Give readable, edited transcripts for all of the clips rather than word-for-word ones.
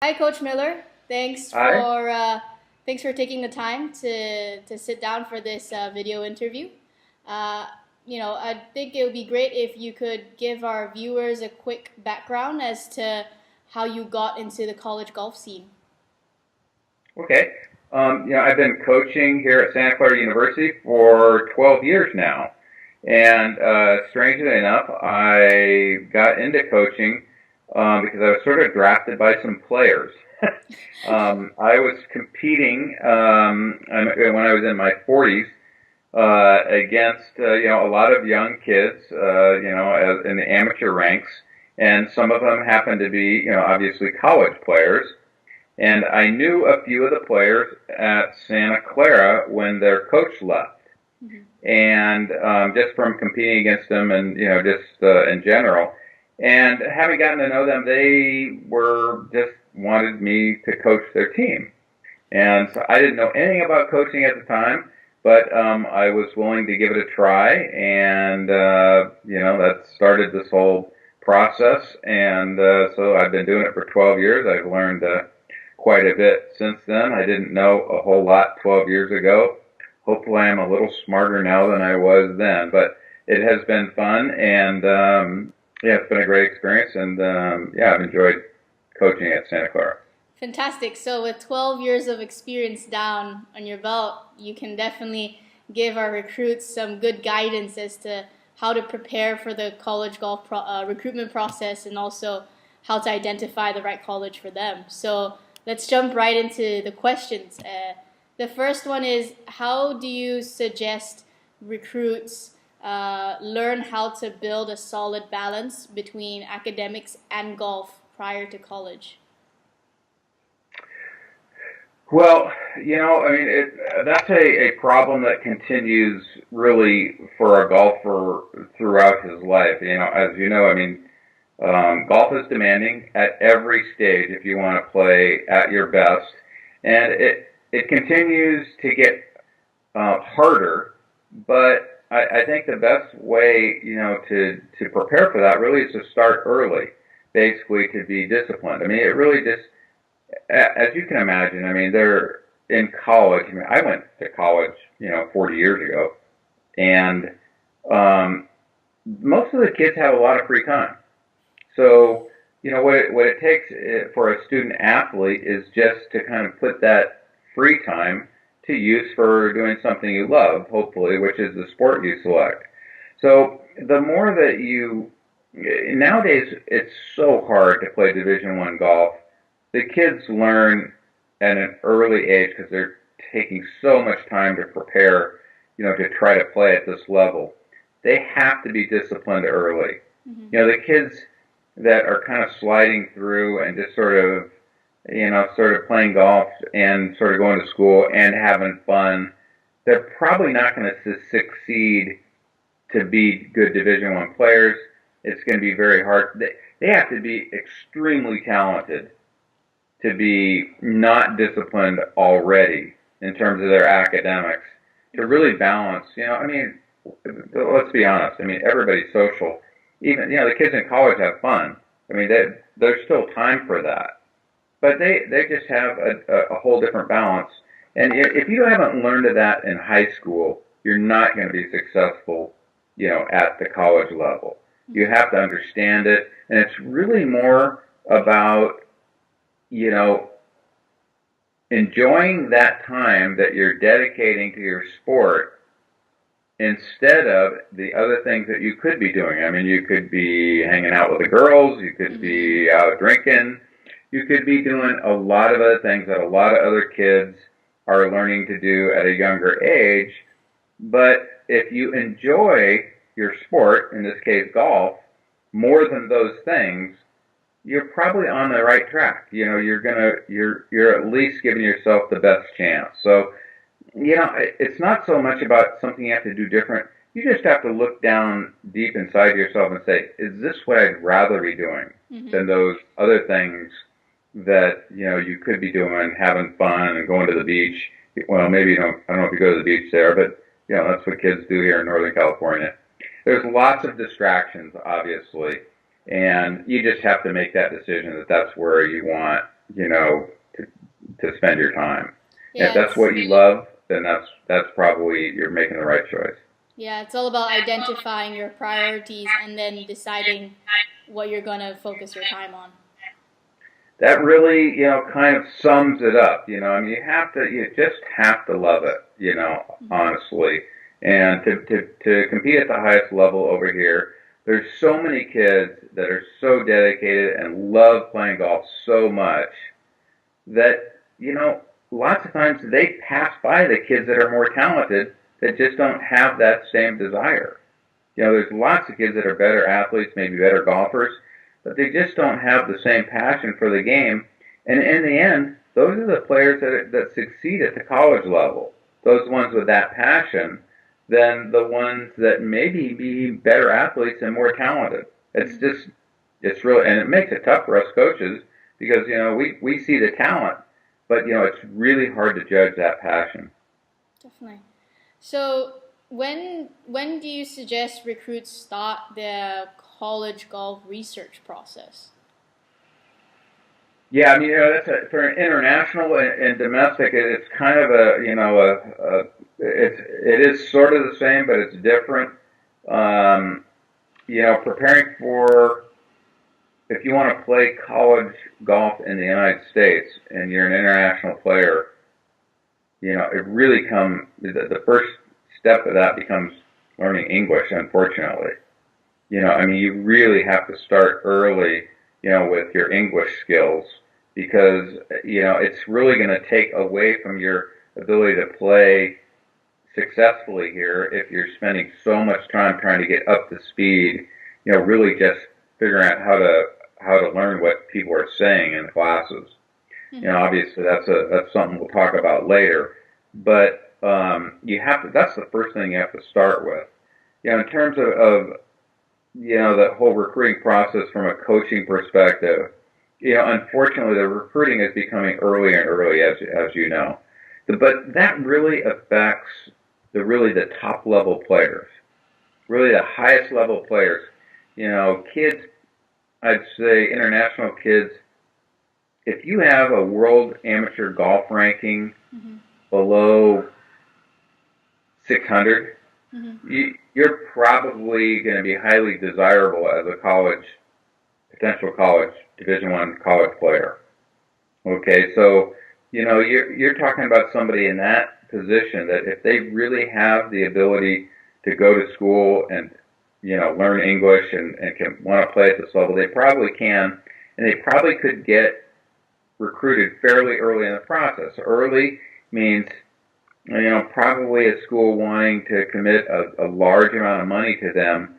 Hi, Coach Miller. Hi. Thanks for taking the time to sit down for this video interview. Uh, I think it would be great if you could give our viewers a quick background as to how you got into the college golf scene. Okay. I've been coaching here at Santa Clara University for 12 years now. And strangely enough, I got into coaching because I was sort of drafted by some players. I was competing when I was in my 40s against a lot of young kids, in the amateur ranks, and some of them happened to be obviously college players. And I knew a few of the players at Santa Clara when their coach left. Mhm. And just from competing against them and, just in general. And having gotten to know them, they were just wanted me to coach their team. And so I didn't know anything about coaching at the time, but I was willing to give it a try. And, that started this whole process. And so I've been doing it for 12 years. I've learned quite a bit since then. I didn't know a whole lot 12 years ago. Hopefully, I'm a little smarter now than I was then. But it has been fun, and yeah, it's been a great experience. And yeah, I've enjoyed coaching at Santa Clara. Fantastic. So, with 12 years of experience down on your belt, you can definitely give our recruits some good guidance as to how to prepare for the college recruitment process and also how to identify the right college for them. So, let's jump right into the questions. The first one is, how do you suggest recruits learn how to build a solid balance between academics and golf prior to college? Well, that's a problem that continues really for a golfer throughout his life. As you know, golf is demanding at every stage if you want to play at your best, and it continues to get harder. But I think the best way, to prepare for that really is to start early, basically to be disciplined. It really just, as you can imagine, they're in college. I went to college, 40 years ago, and um, most of the kids have a lot of free time. So, what it takes for a student athlete is just to kind of put that free time to use for doing something you love, hopefully, which is the sport you select. So, the more that nowadays it's so hard to play Division One golf. The kids learn at an early age because they're taking so much time to prepare, to try to play at this level. They have to be disciplined early. Mm-hmm. The kids that are kind of sliding through and just sort of playing golf and sort of going to school and having fun, they're probably not going to succeed to be good Division One players. It's going to be very hard. They have to be extremely talented to be not disciplined already in terms of their academics to really balance. Let's be honest. Everybody's social. Even the kids in college have fun. There's still time for that, but they just have a whole different balance. And if you haven't learned that in high school, you're not going to be successful, at the college level. You have to understand it, and it's really more about you know enjoying that time that you're dedicating to your sport instead of the other things that you could be doing. You could be hanging out with the girls, you could Mm-hmm. be out drinking, you could be doing a lot of other things that a lot of other kids are learning to do at a younger age. But if you enjoy your sport, in this case golf, more than those things, you're probably on the right track. You're at least giving yourself the best chance. So it's not so much about something you have to do different. You just have to look down deep inside yourself and say, is this what I'd rather be doing Mm-hmm. than those other things that, you could be doing, having fun and going to the beach? Well, maybe you don't, I don't know if you go to the beach there, but, that's what kids do here in Northern California. There's lots of distractions, obviously, and you just have to make that decision that that's where you want, you know, to spend your time. And if Yeah, that's what you love, then that's probably you're making the right choice. it's all about identifying your priorities and then deciding what you're going to focus your time on. That really, kind of sums it up. I mean, you just have to love it, Mm-hmm. honestly. And to compete at the highest level over here, there's so many kids that are so dedicated and love playing golf so much that, lots of times they pass by the kids that are more talented that just don't have that same desire. There's lots of kids that are better athletes, maybe better golfers, but they just don't have the same passion for the game. And in the end, those are the players that succeed at the college level. Those ones with that passion than the ones that maybe be better athletes and more talented. It's really, and it makes it tough for us coaches because, we see the talent, but, it's really hard to judge that passion. Definitely. So, when do you suggest recruits start their college golf research process? Yeah, I mean, for an international and domestic, it's kind of it is sort of the same, but it's different. Um, preparing for if you want to play college golf in the United States and you're an international player, it really the first step of that becomes learning English, unfortunately. I mean, you really have to start early, with your English skills because, it's really going to take away from your ability to play successfully here if you're spending so much time trying to get up to speed, really just figuring out how to learn what people are saying in classes. Mm-hmm. Obviously that's something we'll talk about later, but that's the first thing you have to start with. In terms of the whole recruiting process from a coaching perspective, unfortunately, the recruiting is becoming earlier and earlier, as you know. But that really affects the top level players, really the highest level players. Kids, I'd say international kids, if you have a world amateur golf ranking Mm-hmm. below 600, Mm-hmm. you're probably going to be highly desirable as a potential college Division I college player. Okay, so you're talking about somebody in that position that if they really have the ability to go to school and learn English and can want to play at this level, they probably can, and they probably could get recruited fairly early in the process. Early means probably a school wanting to commit a large amount of money to them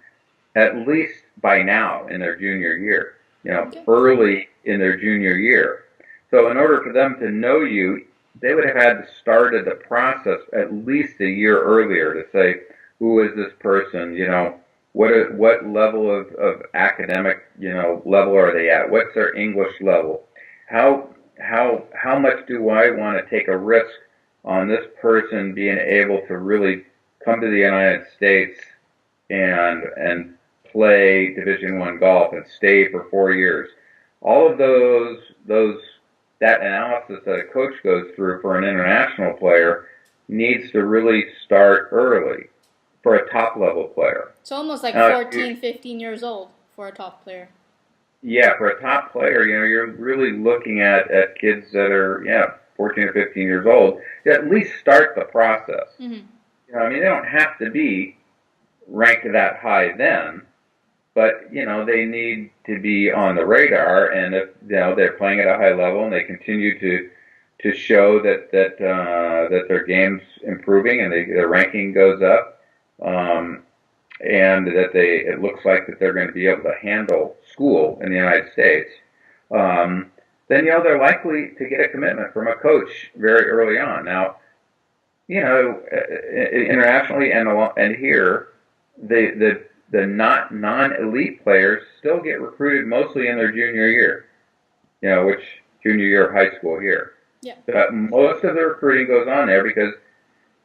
at least by now in their junior year, Okay. early in their junior year. So in order for them to know you, they would have had to started the process at least a year earlier to say, who is this person? What level of academic, level are they at? What's their English level? How how much do I want to take a risk on this person being able to really come to the United States and play Division I golf and stay for 4 years? All of those that analysis that a coach goes through for an international player needs to really start early for a top level player. It's almost like Now, 14, 15 years old for a top player. yeah, for a top player, you're really looking at kids that are 14 or 15 years old to at least start the process. Mm-hmm. I mean, they don't have to be ranked that high then, but they need to be on the radar. And if they're playing at a high level and they continue to show that their game's improving and their ranking goes up, and that it looks like that they're going to be able to handle school in the United States, then they're likely to get a commitment from a coach very early on. Now, internationally and here, the not non-elite players still get recruited mostly in their junior year, which junior year of high school here. Yeah. But most of the recruiting goes on there because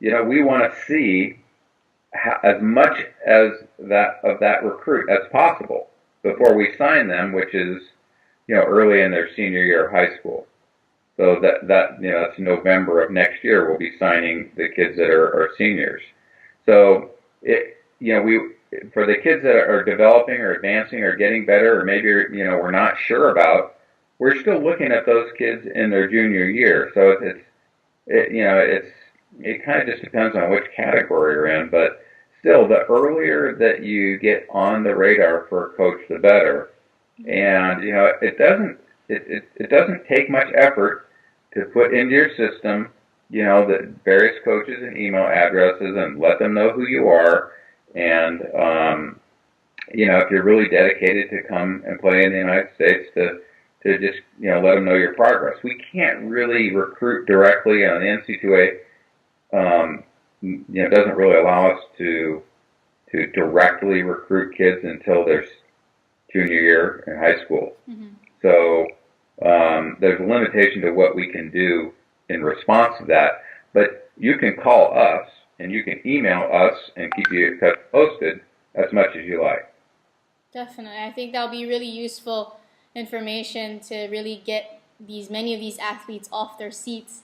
we want to see as much as that recruit as possible before we sign them, which is early in their senior year of high school. So that's November of next year. We'll be signing the kids that are seniors. So we for the kids that are developing or advancing or getting better, or maybe we're not sure about, we're still looking at those kids in their junior year. So it kind of just depends on which category you're in, but still, the earlier that you get on the radar for a coach, the better. And it doesn't take much effort to put into your system, the various coaches and email addresses, and let them know who you are. And if you're really dedicated to come and play in the United States, to just let them know your progress. We can't really recruit directly on the NC2A. Doesn't really allow us to directly recruit kids until their junior year in high school. Mm-hmm. So there's a limitation to what we can do in response to that. But you can call us and you can email us and keep you posted as much as you like. Definitely. I think that'll be really useful information to really get many of these athletes off their seats,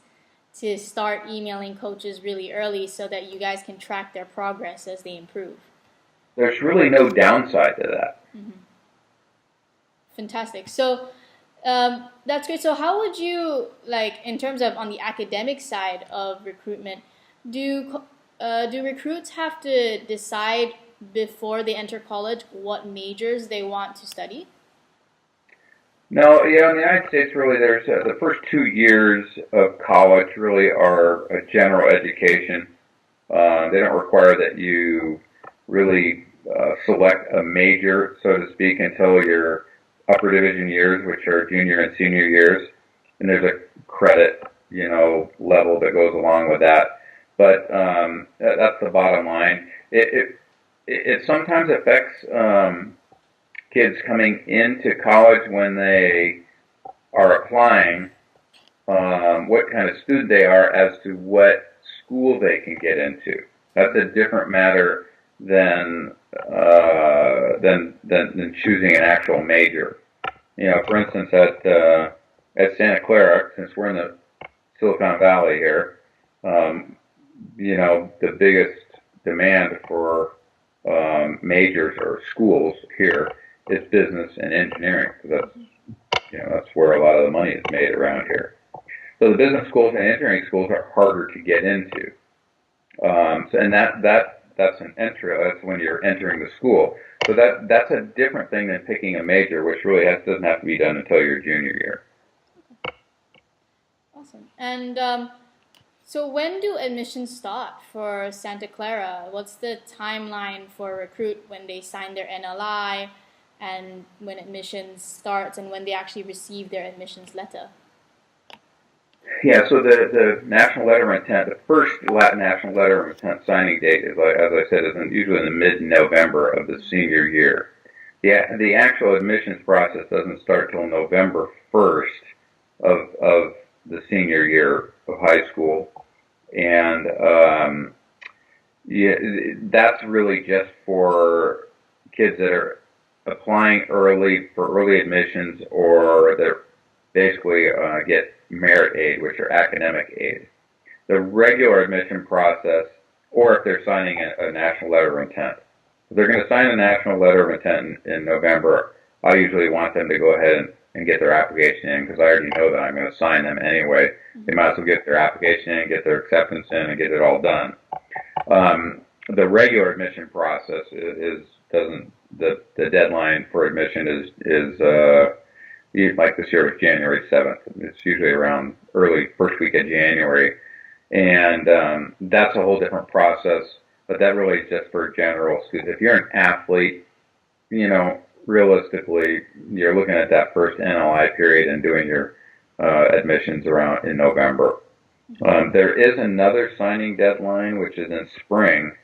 to start emailing coaches really early so that you guys can track their progress as they improve. There's really no downside to that. Mm-hmm. Fantastic. So that's great. So how would you, in terms of on the academic side of recruitment, do recruits have to decide before they enter college what majors they want to study? No, in the United States, really, there's the first 2 years of college really are a general education. They don't require that you really select a major, so to speak, until your upper division years, which are junior and senior years. And there's a credit, level that goes along with that. But that's the bottom line. It sometimes affects kids coming into college when they are applying, what kind of student they are as to what school they can get into. That's a different matter than choosing an actual major. For instance, at Santa Clara, since we're in the Silicon Valley here, the biggest demand for majors or schools here is business and engineering, because that's where a lot of the money is made around here. So the business schools and engineering schools are harder to get into. And that's an entry. That's when you're entering the school. So that's a different thing than picking a major, which really doesn't have to be done until your junior year. Awesome. And so when do admissions start for Santa Clara? What's the timeline for a recruit when they sign their NLI, and when admissions starts, and when they actually receive their admissions letter? Yeah, so the national letter of intent, the first national letter of intent signing date, as I said, is usually in the mid-November of the senior year. The actual admissions process doesn't start till November 1st of the senior year of high school, and that's really just for kids that are applying early for early admissions, or they're basically get merit aid, which are academic aid. The regular admission process, or if they're signing a national letter of intent. If they're going to sign a national letter of intent in November, I usually want them to go ahead and get their application in, because I already know that I'm going to sign them anyway. They might as well get their application in, get their acceptance in, and get it all done. The regular admission process the deadline for admission is like this year was January 7th. It's usually around early first week of January. And that's a whole different process, but that really is just for general students. If you're an athlete, realistically, you're looking at that first NLI period and doing your admissions around in November. There is another signing deadline, which is in spring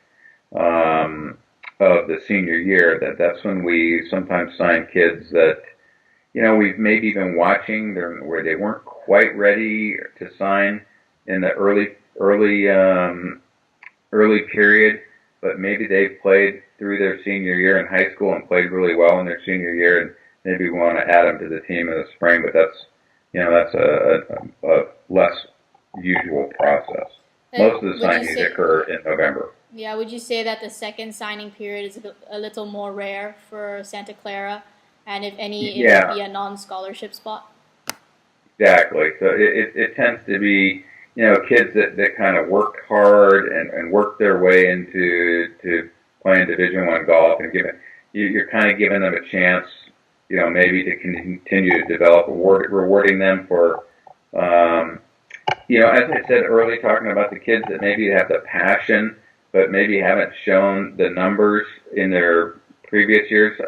of the senior year. That's when we sometimes sign kids that we've maybe been watching where they weren't quite ready to sign in the early period, but maybe they've played through their senior year in high school and played really well in their senior year, and maybe we want to add them to the team in the spring. But that's less usual process. Most of the signings occur in November. Yeah, would you say that the second signing period is a little more rare for Santa Clara? And if any, it would be a non-scholarship spot? Exactly. So it tends to be, kids that kind of work hard and work their way into playing Division I golf, and you're kind of giving them a chance, maybe to continue to develop, rewarding them for, as I said earlier, talking about the kids that maybe have the passion, but maybe haven't shown the numbers in their previous years.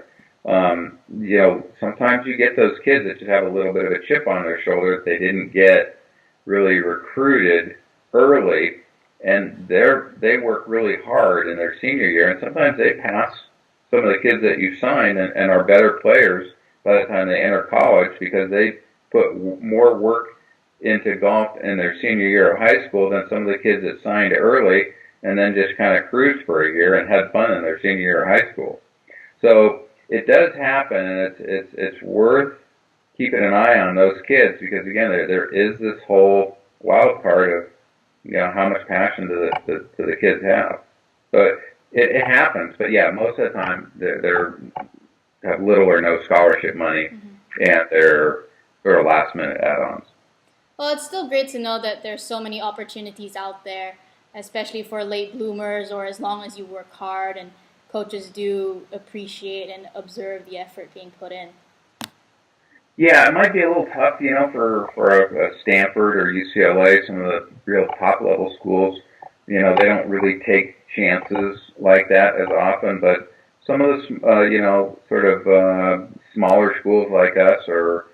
Sometimes you get those kids that just have a little bit of a chip on their shoulder that they didn't get really recruited early, and they work really hard in their senior year, and sometimes they pass some of the kids that you sign and are better players by the time they enter college because they put more work into golf in their senior year of high school than some of the kids that signed early and then just kind of cruised for a year and had fun in their senior year of high school. So it does happen, and it's worth keeping an eye on those kids because, again, there is this whole wild card of how much passion do the kids have. But it happens. But yeah, most of the time they're have little or no scholarship money, and they're last minute add-ons. Well, it's still great to know that there's so many opportunities out there, especially for late bloomers, or as long as you work hard, and coaches do appreciate and observe the effort being put in. Yeah, it might be a little tough, for a Stanford or UCLA, some of the real top-level schools. They don't really take chances like that as often, but some of the, sort of smaller schools like us, or,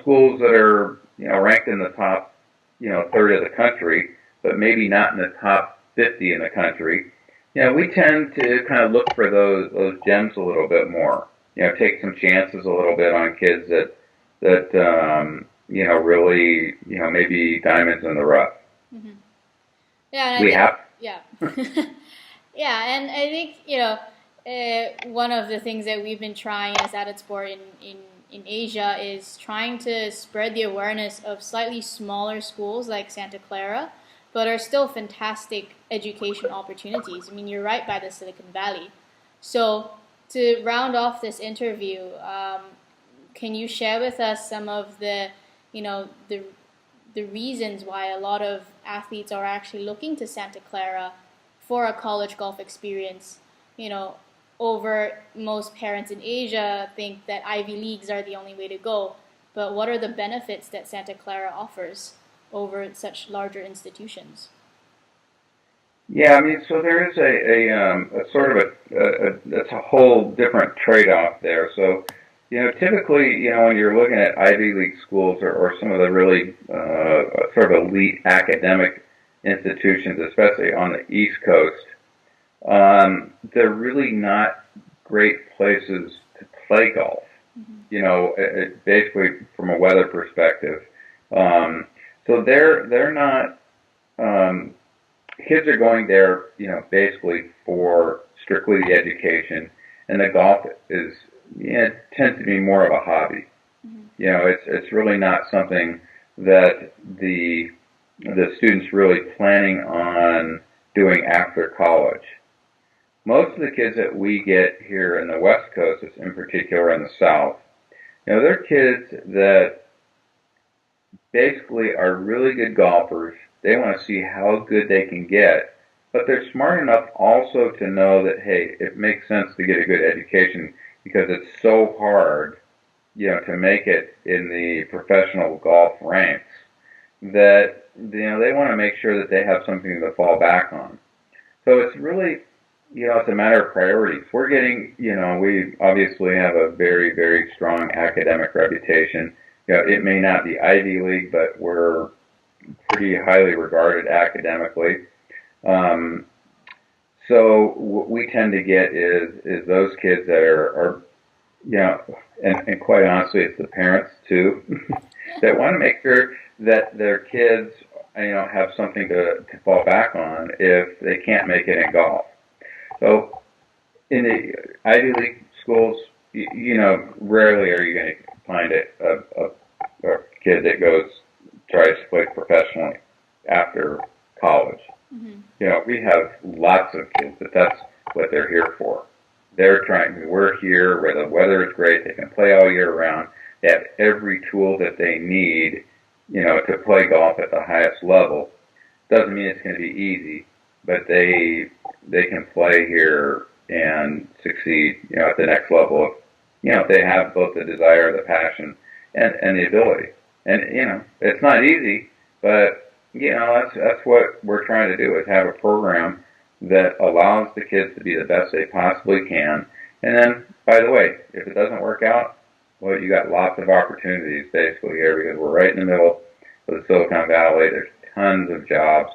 schools that are, ranked in the top, third of the country, but maybe not in the top 50 in the country, we tend to kind of look for those gems a little bit more. Take some chances a little bit on kids that really, maybe diamonds in the rough. Mm-hmm. Yeah, yeah, yeah, and I think one of the things that we've been trying as Added Sport in Asia is trying to spread the awareness of slightly smaller schools like Santa Clara, but are still fantastic education opportunities. I mean, you're right by the Silicon Valley. So to round off this interview, can you share with us some of the reasons why a lot of athletes are actually looking to Santa Clara for a college golf experience? Over most parents in Asia think that Ivy Leagues are the only way to go, but what are the benefits that Santa Clara offers over such larger institutions? Yeah, I mean, so there is a sort of it's a whole different trade-off there. So, typically, when you're looking at Ivy League schools or some of the really sort of elite academic institutions, especially on the East Coast, they're really not great places to play golf. Basically from a weather perspective. So they're not. Kids are going there, basically for strictly the education, and the golf tends to be more of a hobby. It's really not something that the student's really planning on doing after college. Most of the kids that we get here in the West Coast, in particular in the South, they're kids that basically are really good golfers. They want to see how good they can get, but they're smart enough also to know that, hey, it makes sense to get a good education because it's so hard, to make it in the professional golf ranks that, they want to make sure that they have something to fall back on. So it's really, it's a matter of priorities. We're getting, we obviously have a very, very strong academic reputation. It may not be Ivy League, but we're pretty highly regarded academically. So what we tend to get is those kids that are and quite honestly, it's the parents too, that want to make sure that their kids, have something to fall back on if they can't make it in golf. So in the Ivy League schools, rarely are you going to find a kid that goes tries to play professionally after college. Mm-hmm. You know, we have lots of kids that's what they're here for. We're here where the weather is great, they can play all year round, they have every tool that they need, you know, to play golf at the highest level. Doesn't mean it's going to be easy, but they can play here and succeed, you know, at the next level. You know, if they have both the desire, the passion, and the ability. And you know, it's not easy, but you know, that's what we're trying to do is have a program that allows the kids to be the best they possibly can. And then, by the way, if it doesn't work out, well, you got lots of opportunities basically here because we're right in the middle of the Silicon Valley. There's tons of jobs,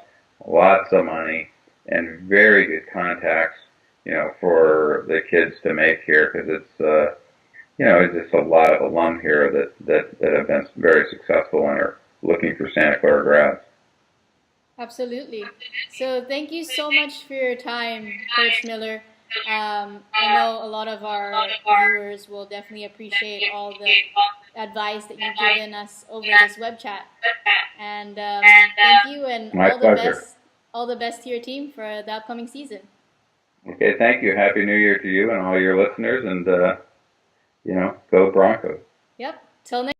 lots of money, and very good contacts, you know, for the kids to make here because it's, you know, it's just a lot of alum here that have been very successful and are looking for Santa Clara grads. Absolutely. So thank you so much for your time, Coach Miller. I know a lot of our viewers will definitely appreciate all the advice that you've given us over this web chat. And thank you, and My pleasure. all the best to your team for the upcoming season. Okay, thank you. Happy New Year to you and all your listeners, and you know, go Broncos. Yep. Till next.